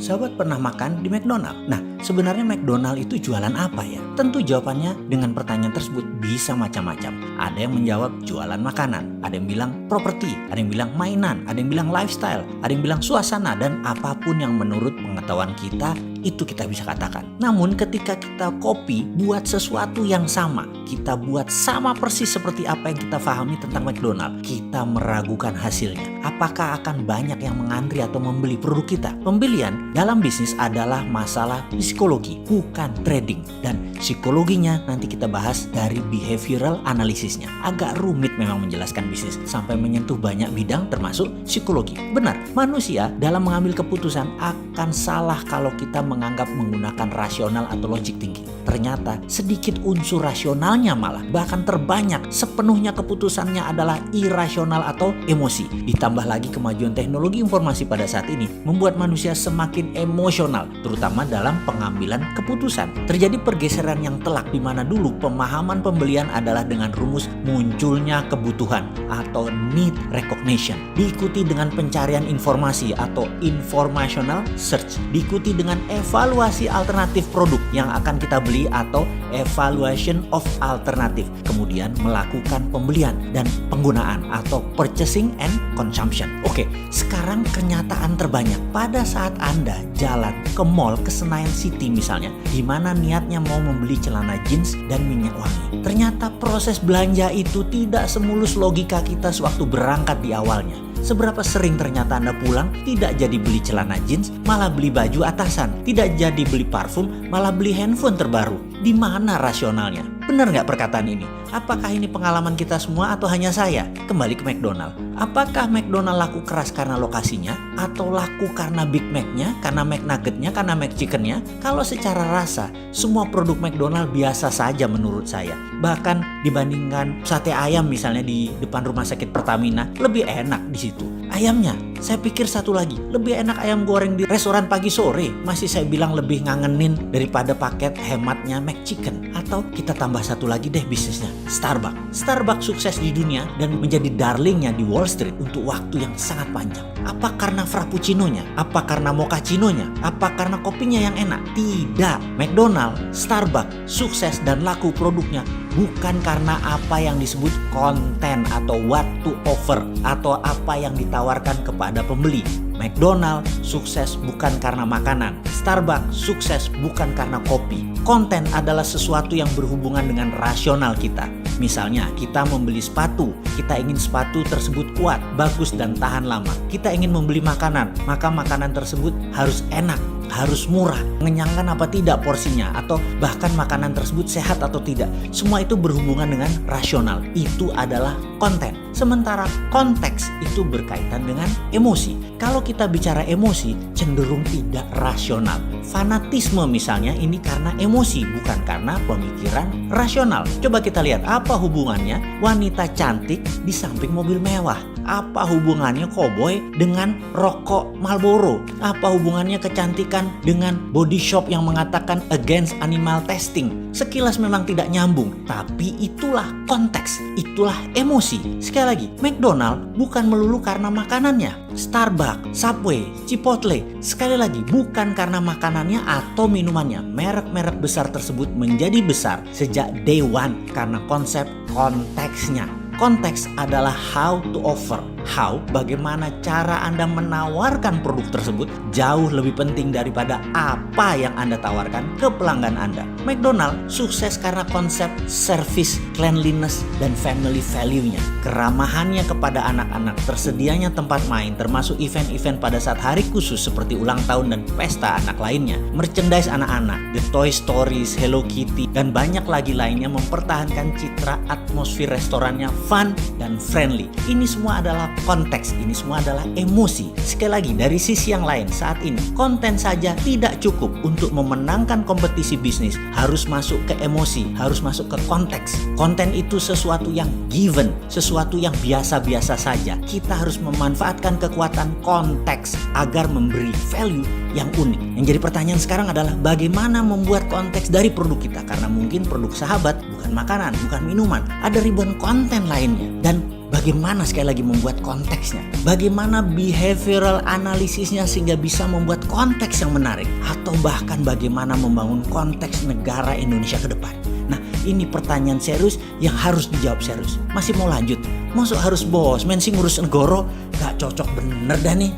sahabat pernah makan di McDonald? Nah, sebenarnya McDonald itu jualan apa ya? Tentu jawabannya dengan pertanyaan tersebut bisa macam-macam. Ada yang menjawab jualan makanan, ada yang bilang properti, ada yang bilang mainan, ada yang bilang lifestyle, ada yang bilang suasana, dan apapun yang menurut pengetahuan kita itu kita bisa katakan. Namun ketika kita copy buat sesuatu yang sama, kita buat sama persis seperti apa yang kita pahami tentang McDonald, kita meragukan hasilnya. Apakah akan banyak yang mengantri atau membeli produk kita? Pembelian dalam bisnis adalah masalah psikologi, bukan trading. Dan psikologinya nanti kita bahas dari behavioral analisisnya. Agak rumit memang menjelaskan bisnis sampai menyentuh banyak bidang termasuk psikologi. Benar, manusia dalam mengambil keputusan akan salah kalau kita menganggap menggunakan rasional atau logic thinking. Ternyata sedikit unsur rasionalnya malah, bahkan terbanyak sepenuhnya keputusannya adalah irasional atau emosi. Ditambah lagi kemajuan teknologi informasi pada saat ini membuat manusia semakin emosional, terutama dalam pengambilan keputusan. Terjadi pergeseran yang telak di mana dulu pemahaman pembelian adalah dengan rumus munculnya kebutuhan atau need recognition, diikuti dengan pencarian informasi atau informational search, diikuti dengan evaluasi alternatif produk yang akan kita beli atau evaluation of alternative, kemudian melakukan pembelian dan penggunaan atau purchasing and consumption. Oke, sekarang kenyataan terbanyak pada saat Anda jalan ke mall, ke Senayan City misalnya, di mana niatnya mau membeli celana jeans dan minyak wangi. Ternyata proses belanja itu tidak semulus logika kita sewaktu berangkat di awalnya. Seberapa sering ternyata Anda pulang tidak jadi beli celana jeans, malah beli baju atasan. Tidak jadi beli parfum, malah beli handphone terbaru. Di mana rasionalnya? Benar nggak perkataan ini? Apakah ini pengalaman kita semua atau hanya saya? Kembali ke McDonald. Apakah McDonald laku keras karena lokasinya? Atau laku karena Big Mac-nya, karena McNugget-nya, karena McChicken-nya? Kalau secara rasa, semua produk McDonald biasa saja menurut saya. Bahkan dibandingkan sate ayam misalnya di depan rumah sakit Pertamina, lebih enak di situ. Ayamnya, saya pikir satu lagi, lebih enak ayam goreng di restoran pagi sore. Masih saya bilang lebih ngangenin daripada paket hematnya McChicken. Atau kita tambah satu lagi deh bisnisnya, Starbucks. Starbucks sukses di dunia dan menjadi darlingnya di Wall Street untuk waktu yang sangat panjang. Apa karena frappuccinonya? Apa karena mochaccinonya? Apa karena kopinya yang enak? Tidak. McDonald, Starbucks sukses dan laku produknya bukan karena apa yang disebut konten atau what to offer atau apa yang ditawarkan kepada pembeli. McDonald sukses bukan karena makanan. Starbucks sukses bukan karena kopi. Konten adalah sesuatu yang berhubungan dengan rasional kita. Misalnya kita membeli sepatu, kita ingin sepatu tersebut kuat, bagus dan tahan lama. Kita ingin membeli makanan, maka makanan tersebut harus enak, harus murah, mengenyangkan apa tidak porsinya, atau bahkan makanan tersebut sehat atau tidak. Semua itu berhubungan dengan rasional. Itu adalah konten. Sementara konteks itu berkaitan dengan emosi. Kalau kita bicara emosi, cenderung tidak rasional. Fanatisme misalnya ini karena emosi, bukan karena pemikiran rasional. Coba kita lihat apa hubungannya wanita cantik di samping mobil mewah. Apa hubungannya koboi dengan rokok Marlboro? Apa hubungannya kecantikan dengan body shop yang mengatakan against animal testing? Sekilas memang tidak nyambung, tapi itulah konteks, itulah emosi. Sekali lagi, McDonald bukan melulu karena makanannya. Starbucks, Subway, Chipotle, sekali lagi bukan karena makanannya atau minumannya. Merek-merek besar tersebut menjadi besar sejak day one karena konsep konteksnya. Konteks adalah how to offer. How, bagaimana cara Anda menawarkan produk tersebut jauh lebih penting daripada apa yang Anda tawarkan ke pelanggan Anda. McDonald sukses karena konsep service, cleanliness, dan family value-nya. Keramahannya kepada anak-anak, tersedianya tempat main, termasuk event-event pada saat hari khusus seperti ulang tahun dan pesta anak lainnya. Merchandise anak-anak, The Toy Stories, Hello Kitty, dan banyak lagi lainnya mempertahankan citra atmosfer restorannya fun dan friendly. Ini semua adalah konteks, ini semua adalah emosi. Sekali lagi, dari sisi yang lain saat ini, konten saja tidak cukup untuk memenangkan kompetisi bisnis. Harus masuk ke emosi, harus masuk ke konteks. Konten itu sesuatu yang given, sesuatu yang biasa-biasa saja. Kita harus memanfaatkan kekuatan konteks agar memberi value yang unik. Yang jadi pertanyaan sekarang adalah bagaimana membuat konteks dari produk kita? Karena mungkin produk sahabat bukan makanan, bukan minuman. Ada ribuan konten lainnya. Dan Bagaimana sekali lagi membuat konteksnya? Bagaimana behavioral analisisnya sehingga bisa membuat konteks yang menarik? Atau bahkan bagaimana membangun konteks negara Indonesia ke depan? Nah, ini pertanyaan serius yang harus dijawab serius. Masih mau lanjut? Masuk harus bos, men sing ngurus negara? Gak cocok bener dah nih.